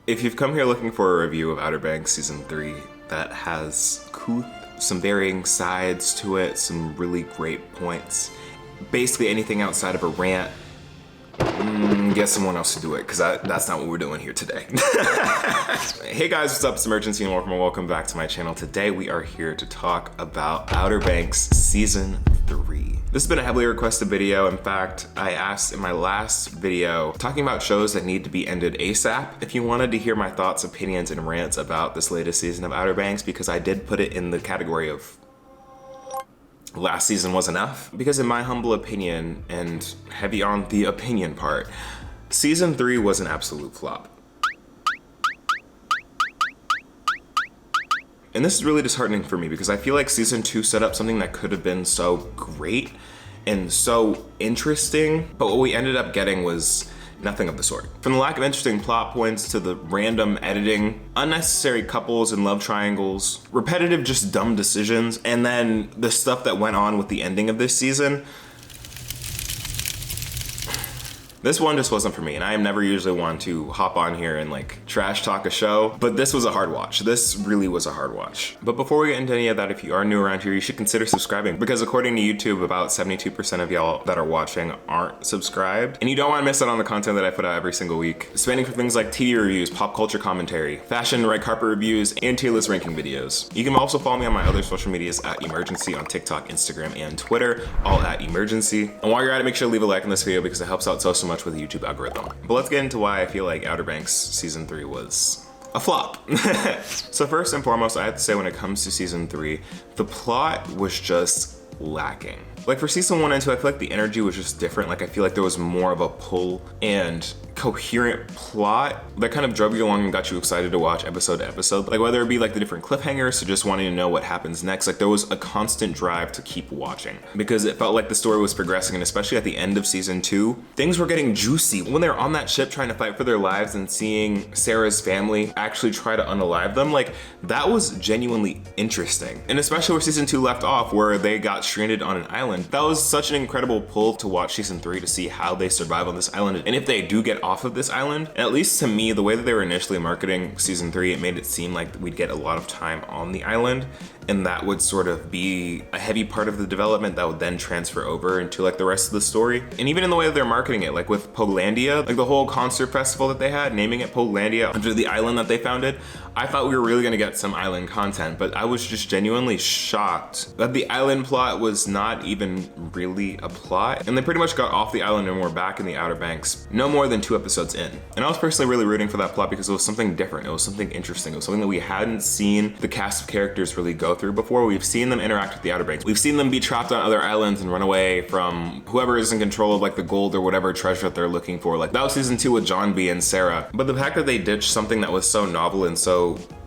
If you've come here looking for a review of Outer Banks Season 3 that has some varying sides to it, some really great points, basically anything outside of a rant, get someone else to do it, because that's not what we're doing here today. Hey guys, what's up? It's Imurgency and welcome back to my channel. Today we are here to talk about Outer Banks Season 3. This has been a heavily requested video. In fact, I asked in my last video, talking about shows that need to be ended ASAP, if you wanted to hear my thoughts, opinions, and rants about this latest season of Outer Banks, because I did put it in the category of last season was enough. Because in my humble opinion, and heavy on the opinion part, Season 3 was an absolute flop. And this is really disheartening for me because I feel like Season 2 set up something that could have been so great and so interesting, but what we ended up getting was nothing of the sort. From the lack of interesting plot points to the random editing, unnecessary couples and love triangles, repetitive just dumb decisions, and then the stuff that went on with the ending of this season, this one just wasn't for me, and I am never usually one to hop on here and like trash talk a show, but this was a hard watch. This really was a hard watch. But before we get into any of that, if you are new around here, you should consider subscribing, because according to YouTube, about 72% of y'all that are watching aren't subscribed, and you don't want to miss out on the content that I put out every single week, spanning for things like TV reviews, pop culture commentary, fashion red carpet reviews, and tier list ranking videos. You can also follow me on my other social medias at Imurgency on TikTok, Instagram, and Twitter, all at Imurgency. And while you're at it, make sure to leave a like on this video because it helps out so much with the YouTube algorithm. But let's get into why I feel like Outer Banks Season 3 was a flop. So first and foremost, I have to say when it comes to Season 3, the plot was just lacking. Like for Season 1 and 2, I feel like the energy was just different. Like I feel like there was more of a pull and coherent plot that kind of drove you along and got you excited to watch episode to episode. Like whether it be like the different cliffhangers to just wanting to know what happens next, like there was a constant drive to keep watching because it felt like the story was progressing, and especially at the end of Season 2, things were getting juicy. When they're on that ship trying to fight for their lives and seeing Sarah's family actually try to unalive them, like that was genuinely interesting. And especially where Season 2 left off, where they got stranded on an island, that was such an incredible pull to watch Season 3 to see how they survive on this island. And if they do get off of this island, and at least to me, the way that they were initially marketing Season 3, it made it seem like we'd get a lot of time on the island, and that would sort of be a heavy part of the development that would then transfer over into like the rest of the story. And even in the way that they're marketing it, like with Polandia, like the whole concert festival that they had, naming it Polandia after the island that they founded, I thought we were really gonna get some island content, but I was just genuinely shocked that the island plot was not even really a plot. And they pretty much got off the island and were back in the Outer Banks no more than 2 episodes in. And I was personally really rooting for that plot because it was something different. It was something interesting. It was something that we hadn't seen the cast of characters really go through before. We've seen them interact with the Outer Banks. We've seen them be trapped on other islands and run away from whoever is in control of like the gold or whatever treasure that they're looking for. Like that was Season 2 with John B and Sarah. But the fact that they ditched something that was so novel and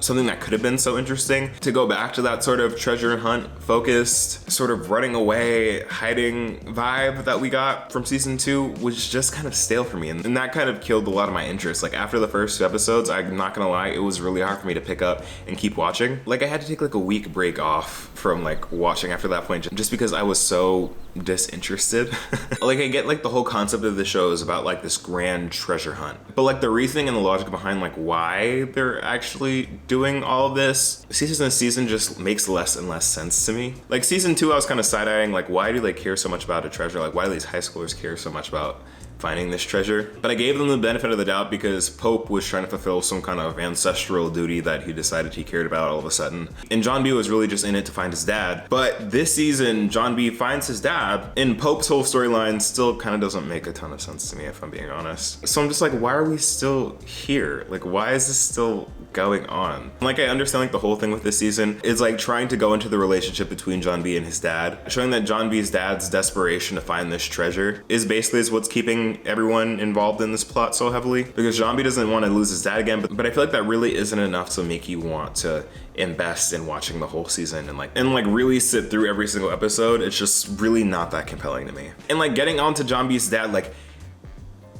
something that could have been so interesting to go back to that sort of treasure hunt focused, sort of running away, hiding vibe that we got from Season 2 was just kind of stale for me. And that kind of killed a lot of my interest. Like after the first 2 episodes, I'm not gonna lie, it was really hard for me to pick up and keep watching. Like I had to take like a week break off from like watching after that point just because I was so disinterested. Like I get like the whole concept of the show is about like this grand treasure hunt, but like the reasoning and the logic behind like why they're actually doing all of this season to season just makes less and less sense to me. Like Season 2, I was kind of side-eyeing like why do they care so much about a treasure? Like why do these high schoolers care so much about finding this treasure? But I gave them the benefit of the doubt because Pope was trying to fulfill some kind of ancestral duty that he decided he cared about all of a sudden. And John B was really just in it to find his dad. But this season, John B finds his dad, and Pope's whole storyline still kind of doesn't make a ton of sense to me, if I'm being honest. So I'm just like, why are we still here? Like, why is this still going on? Like, I understand like the whole thing with this season is like trying to go into the relationship between John B and his dad, showing that John B's dad's desperation to find this treasure is basically what's keeping everyone involved in this plot so heavily, because John B doesn't want to lose his dad again, but I feel like that really isn't enough to make you want to invest in watching the whole season and like really sit through every single episode. It's just really not that compelling to me. And like getting on to John B's dad, like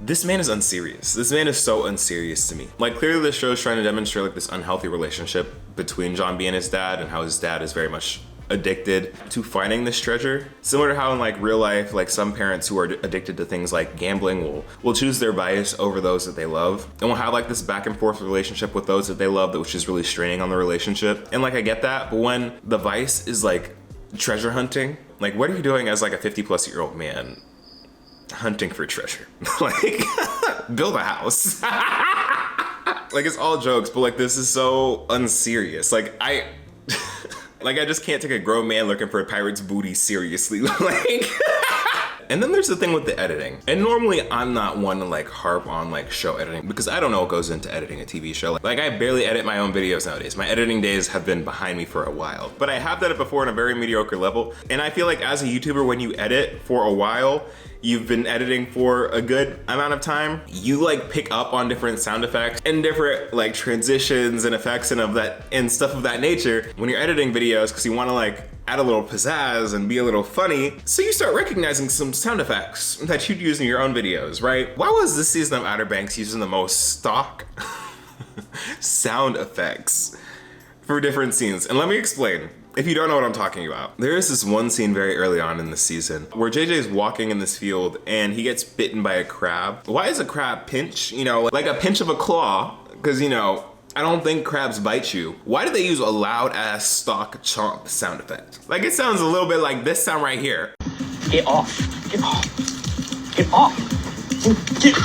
this man is unserious. This man is so unserious to me. Like clearly the show is trying to demonstrate like this unhealthy relationship between John B and his dad, and how his dad is very much addicted to finding this treasure. Similar to how in like real life, like some parents who are addicted to things like gambling will choose their vice over those that they love, and will have like this back and forth relationship with those that they love, which is really straining on the relationship. And like I get that, but when the vice is like treasure hunting, like what are you doing as like a 50-plus-year-old man hunting for treasure? Like build a house. Like it's all jokes, but like this is so unserious. Like I just can't take a grown man looking for a pirate's booty seriously. Like and then there's the thing with the editing. And normally I'm not one to like harp on like show editing because I don't know what goes into editing a TV show. Like I barely edit my own videos nowadays. My editing days have been behind me for a while. But I have done it before on a very mediocre level. And I feel like as a YouTuber, when you edit for a while, you've been editing for a good amount of time, you like pick up on different sound effects and different like transitions and effects and stuff of that nature when you're editing videos, because you want to like add a little pizzazz and be a little funny. So you start recognizing some sound effects that you'd use in your own videos, right? Why was this season of Outer Banks using the most stock sound effects for different scenes? And let me explain. If you don't know what I'm talking about, there is this one scene very early on in the season where JJ's walking in this field and he gets bitten by a crab. Why is a crab pinch? You know, like a pinch of a claw, because you know, I don't think crabs bite you. Why do they use a loud ass stock chomp sound effect? Like it sounds a little bit like this sound right here. Get off, get off, get off, get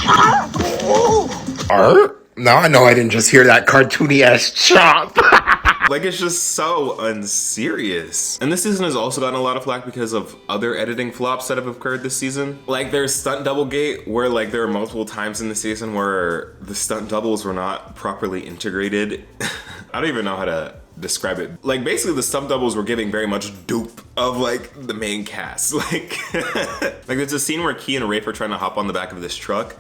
off. Now I know I didn't just hear that cartoony ass chomp. Like it's just so unserious. And this season has also gotten a lot of flack because of other editing flops that have occurred this season. Like there's stunt double gate, where like there are multiple times in the season where the stunt doubles were not properly integrated. I don't even know how to describe it. Like basically the stunt doubles were giving very much dupe of like the main cast. Like there's a scene where Key and Rafe are trying to hop on the back of this truck,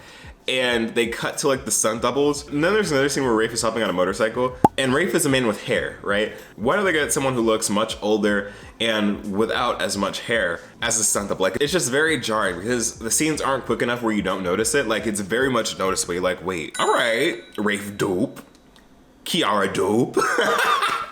and they cut to like the stunt doubles. And then there's another scene where Rafe is hopping on a motorcycle, and Rafe is a man with hair, right? Why do they get someone who looks much older and without as much hair as a stunt double? Like it's just very jarring because the scenes aren't quick enough where you don't notice it. Like it's very much noticeable. You're like, wait, all right, Rafe dope, Kiara dope.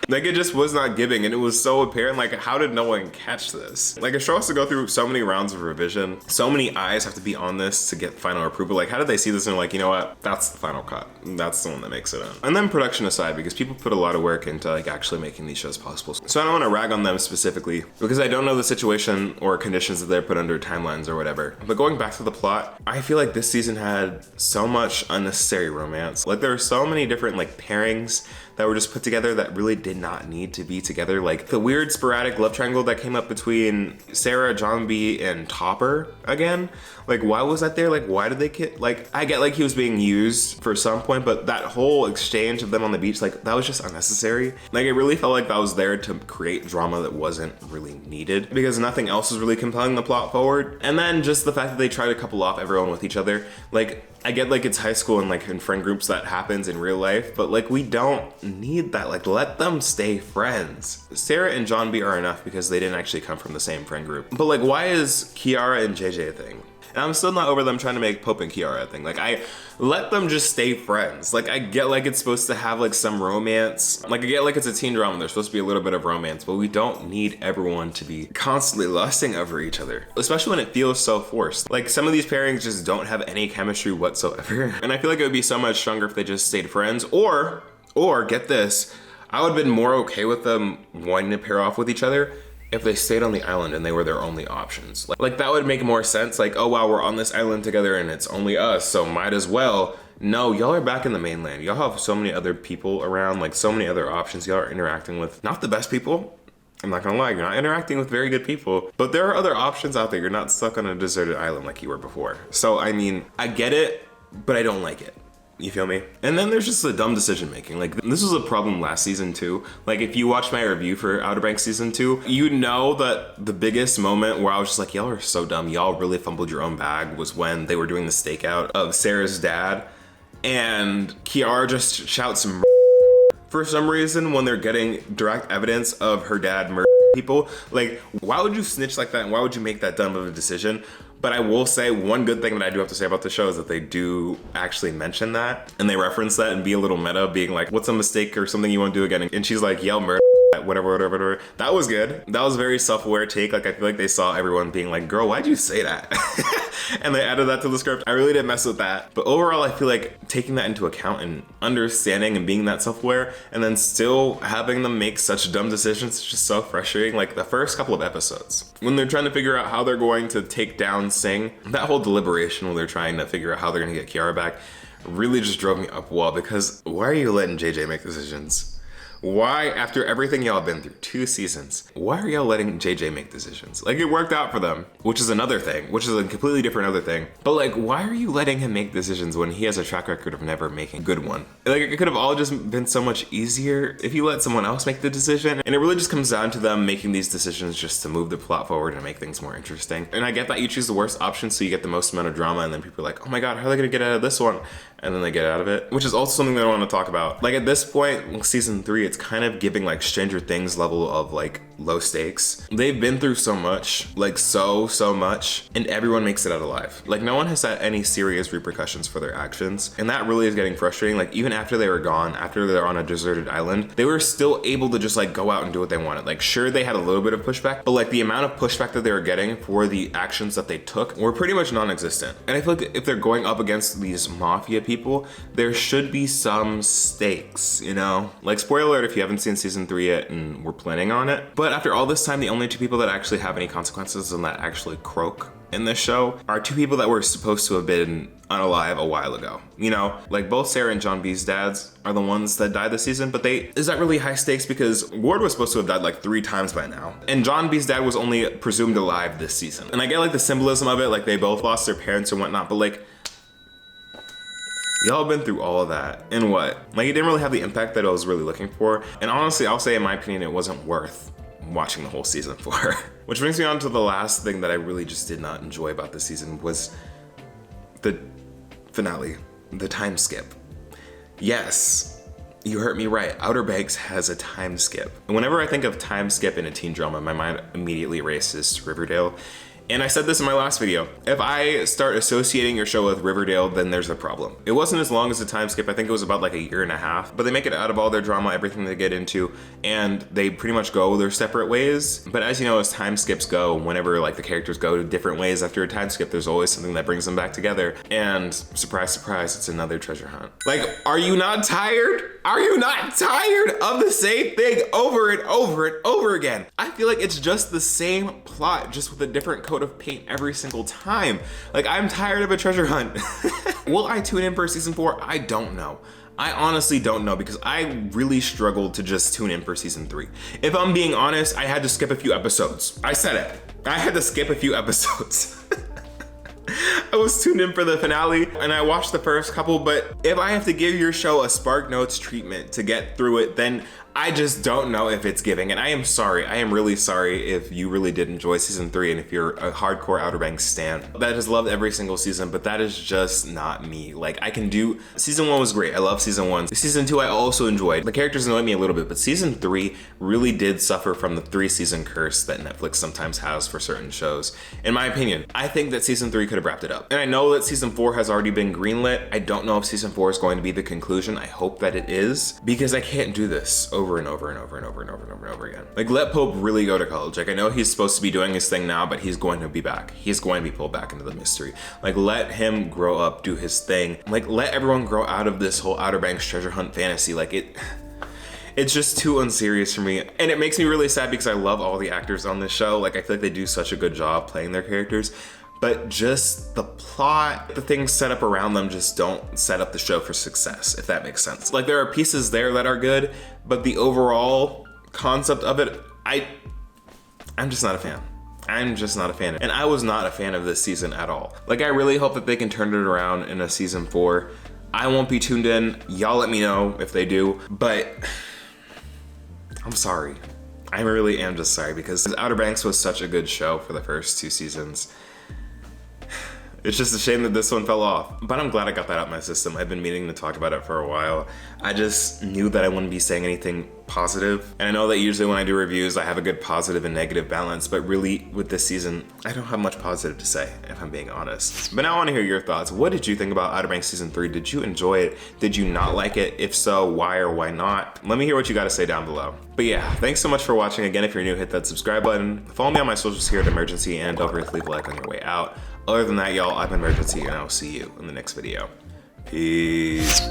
Like it just was not giving, and it was so apparent. Like how did no one catch this? Like a show has to go through so many rounds of revision, so many eyes have to be on this to get final approval. Like how did they see this and like, you know what, that's the final cut, that's the one that makes it in. And then production aside, because people put a lot of work into like actually making these shows possible, so I don't want to rag on them specifically because I don't know the situation or conditions that they're put under, timelines or whatever. But going back to the plot, I feel like this season had so much unnecessary romance. Like there are so many different like pairings that were just put together that really did not need to be together. Like the weird sporadic love triangle that came up between Sarah, John B, and Topper again. Like why was that there? Like why did they get, like I get like he was being used for some point, but that whole exchange of them on the beach, like that was just unnecessary. Like it really felt like that was there to create drama that wasn't really needed because nothing else was really compelling the plot forward. And then just the fact that they tried to couple off everyone with each other. Like I get like it's high school and like in friend groups that happens in real life, but like we don't need that. Like let them stay friends. Sarah and John B are enough because they didn't actually come from the same friend group. But like why is Kiara and JJ a thing? And I'm still not over them trying to make Pope and Kiara a thing. Like I let them just stay friends. Like I get like it's supposed to have like some romance. Like I get like it's a teen drama, there's supposed to be a little bit of romance, but we don't need everyone to be constantly lusting over each other, especially when it feels so forced. Like some of these pairings just don't have any chemistry whatsoever. And I feel like it would be so much stronger if they just stayed friends, or get this, I would have been more okay with them wanting to pair off with each other if they stayed on the island and they were their only options. Like that would make more sense. Like, oh wow, we're on this island together and it's only us, so might as well. No, y'all are back in the mainland. Y'all have so many other people around, like so many other options. Y'all are interacting with not the best people. I'm not gonna lie, you're not interacting with very good people, but there are other options out there. You're not stuck on a deserted island like you were before. So I mean, I get it, but I don't like it. You feel me? And then there's just the dumb decision making. Like this was a problem last season too. Like if you watch my review for Outer Banks season 2, you know that the biggest moment where I was just like, y'all are so dumb, y'all really fumbled your own bag, was when they were doing the stakeout of Sarah's dad and Kiara just shouts for some reason when they're getting direct evidence of her dad murder people. Like why would you snitch like that and why would you make that dumb of a decision? But I will say one good thing that I do have to say about the show is that they do actually mention that and they reference that and be a little meta, being like, what's a mistake or something you won't do again? And she's like, yell murder. whatever. That was good. That was a very self-aware take. Like, I feel like they saw everyone being like, girl, why'd you say that? And they added that to the script. I really didn't mess with that. But overall, I feel like taking that into account and understanding and being that self-aware and then still having them make such dumb decisions is just so frustrating. Like the first couple of episodes, when they're trying to figure out how they're going to take down Sing, that whole deliberation when they're trying to figure out how they're gonna get Kiara back really just drove me up a wall, because why are you letting JJ make decisions? Why, after everything y'all been through, 2 seasons, why are y'all letting JJ make decisions? Like, it worked out for them, which is another thing, which is a completely different other thing. But like, why are you letting him make decisions when he has a track record of never making a good one? Like, it could have all just been so much easier if you let someone else make the decision. And it really just comes down to them making these decisions just to move the plot forward and make things more interesting. And I get that you choose the worst option so you get the most amount of drama, and then people are like, oh my God, how are they gonna get out of this one? And then they get out of it, which is also something that I want to talk about. Like, at this point, season 3, it's kind of giving like Stranger Things level of like low stakes. They've been through so much, like so much, and everyone makes it out alive. Like, no one has had any serious repercussions for their actions. And that really is getting frustrating. Like, even after they were gone, after they're on a deserted island, they were still able to just like go out and do what they wanted. Like, sure, they had a little bit of pushback, but like the amount of pushback that they were getting for the actions that they took were pretty much non-existent. And I feel like if they're going up against these mafia people, there should be some stakes, you know? Like, spoiler alert if you haven't seen season 3 yet and we're planning on it. But after all this time, the only 2 people that actually have any consequences and that actually croak in this show are 2 people that were supposed to have been unalive a while ago. You know, like both Sarah and John B's dads are the ones that died this season, but is that really high stakes? Because Ward was supposed to have died like 3 times by now. And John B's dad was only presumed alive this season. And I get like the symbolism of it, like they both lost their parents and whatnot, but like, y'all been through all of that, and what? Like, it didn't really have the impact that I was really looking for. And honestly, I'll say in my opinion, it wasn't worth watching the whole season for. Which brings me on to the last thing that I really just did not enjoy about this season was the finale, the time skip. Yes, you heard me right. Outer Banks has a time skip. And whenever I think of time skip in a teen drama, my mind immediately races to Riverdale. And I said this in my last video, if I start associating your show with Riverdale, then there's a problem. It wasn't as long as the time skip, I think it was about like 1.5 years, but they make it out of all their drama, everything they get into, and they pretty much go their separate ways. But as you know, as time skips go, whenever like the characters go different ways after a time skip, there's always something that brings them back together. And surprise, surprise, it's another treasure hunt. Like, are you not tired? Are you not tired of the same thing over and over and over again? I feel like it's just the same plot, just with a different coat of paint every single time. Like, I'm tired of a treasure hunt. Will I tune in for season 4? I don't know. I honestly don't know, because I really struggled to just tune in for season 3. If I'm being honest, I had to skip a few episodes. I said it. I had to skip a few episodes. I was tuned in for the finale and I watched the first couple, but if I have to give your show a Spark Notes treatment to get through it, then I just don't know if it's giving. And I am sorry. I am really sorry if you really did enjoy season 3 and if you're a hardcore Outer Banks stan that has loved every single season, but that is just not me. Like, I can do, season 1 was great. I love season 1. Season 2 I also enjoyed. The characters annoyed me a little bit, but season 3 really did suffer from the 3-season curse that Netflix sometimes has for certain shows. In my opinion, I think that season 3 could have wrapped it up. And I know that season 4 has already been greenlit. I don't know if season 4 is going to be the conclusion. I hope that it is, because I can't do this over and over and over and over and over and over and over again. Like, let Pope really go to college. Like, I know he's supposed to be doing his thing now, but he's going to be back. He's going to be pulled back into the mystery. Like, let him grow up, do his thing. Like, let everyone grow out of this whole Outer Banks treasure hunt fantasy. Like, it's just too unserious for me. And it makes me really sad because I love all the actors on this show. Like, I feel like they do such a good job playing their characters. But just the plot, the things set up around them just don't set up the show for success, if that makes sense. Like, there are pieces there that are good, but the overall concept of it, I'm just not a fan. I'm just not a fan. And I was not a fan of this season at all. Like, I really hope that they can turn it around in a season 4. I won't be tuned in. Y'all let me know if they do, but I'm sorry. I really am just sorry, because Outer Banks was such a good show for the first 2 seasons. It's just a shame that this one fell off. But I'm glad I got that out of my system. I've been meaning to talk about it for a while. I just knew that I wouldn't be saying anything positive. And I know that usually when I do reviews, I have a good positive and negative balance, but really with this season, I don't have much positive to say, if I'm being honest. But now I want to hear your thoughts. What did you think about Outer Banks Season 3? Did you enjoy it? Did you not like it? If so, why or why not? Let me hear what you got to say down below. But yeah, thanks so much for watching. Again, if you're new, hit that subscribe button. Follow me on my socials here at Imurgency, and don't forget to leave a like on your way out. Other than that, y'all, I've been Imurgency, and I'll see you in the next video. Peace.